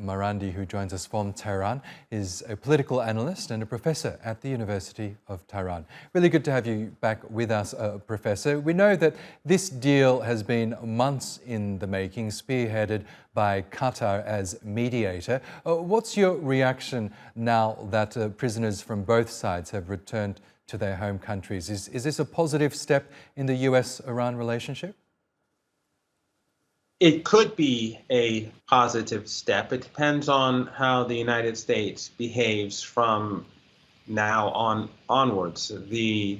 Marandi, who joins us from Tehran, is a political analyst and a professor at the University of Tehran. Really good to have you back with us, Professor. We know that this deal has been months in the making, spearheaded by Qatar as mediator. What's your reaction now that prisoners from both sides have returned to their home countries? Is this a positive step in the US-Iran relationship? It could be a positive step. It depends on how the United States behaves from now onwards. The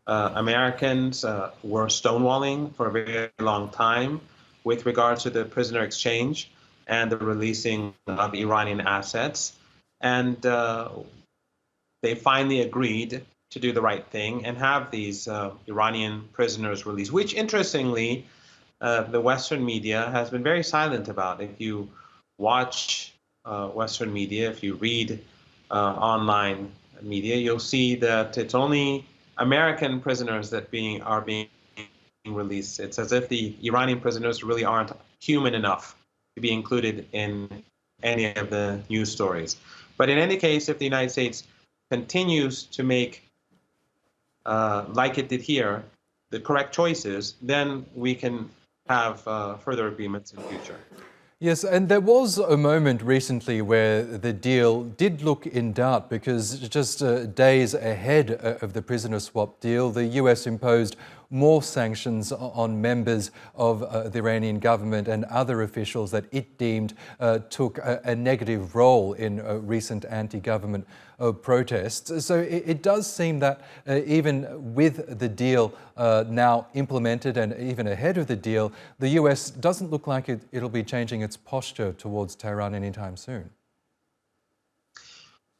Americans were stonewalling for a very long time with regard to the prisoner exchange and the releasing of Iranian assets. And they finally agreed to do the right thing and have these Iranian prisoners released, which interestingly, the Western media has been very silent about. If you watch Western media, if you read online media, you'll see that it's only American prisoners that are being released. It's as if the Iranian prisoners really aren't human enough to be included in any of the news stories. But in any case, if the United States continues to make, like it did here, the correct choices, then we can have further agreements in the future. Yes, and there was a moment recently where the deal did look in doubt because just days ahead of the prisoner swap deal, the US imposed more sanctions on members of the Iranian government and other officials that it deemed took a negative role in recent anti-government protests. So it does seem that even with the deal now implemented and even ahead of the deal, the US doesn't look like it'll be changing its posture towards Tehran anytime soon.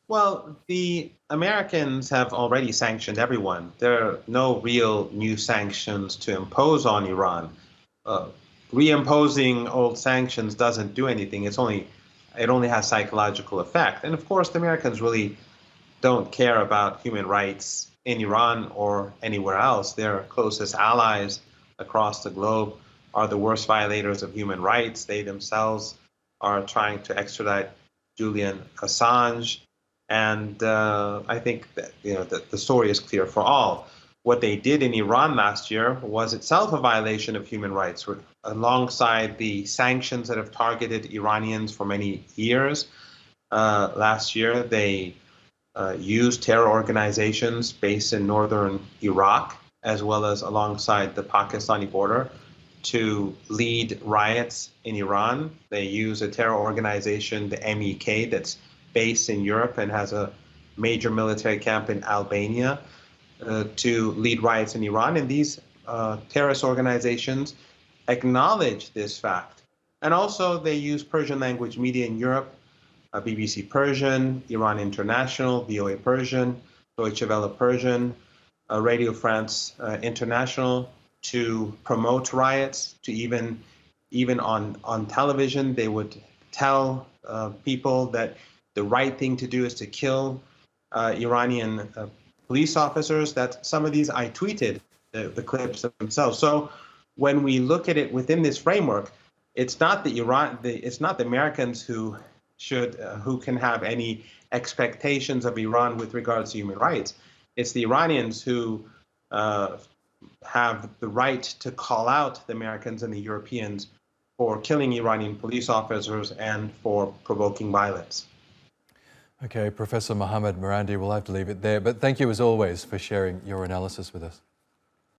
Well, the Americans have already sanctioned everyone. There are no real new sanctions to impose on Iran. Reimposing old sanctions doesn't do anything. It only has psychological effect. And of course, the Americans really don't care about human rights in Iran or anywhere else. Their closest allies across the globe are the worst violators of human rights. They themselves are trying to extradite Julian Assange. And I think that that the story is clear for all. What they did in Iran last year was itself a violation of human rights, alongside the sanctions that have targeted Iranians for many years. Last year, they used terror organizations based in northern Iraq, as well as alongside the Pakistani border, to lead riots in Iran. They use a terror organization, the MEK, that's based in Europe and has a major military camp in Albania, to lead riots in Iran. And these terrorist organizations acknowledge this fact. And also they use Persian language media in Europe, BBC Persian, Iran International, VOA Persian, Deutsche Welle Persian, Radio France International, to promote riots, to even on television, they would tell people that the right thing to do is to kill Iranian police officers. That some of these I tweeted the clips themselves. So when we look at it within this framework, it's not the Americans who can have any expectations of Iran with regards to human rights. It's the Iranians who have the right to call out the Americans and the Europeans for killing Iranian police officers and for provoking violence. Okay, Professor Mohammad Marandi, we'll have to leave it there. But thank you as always for sharing your analysis with us.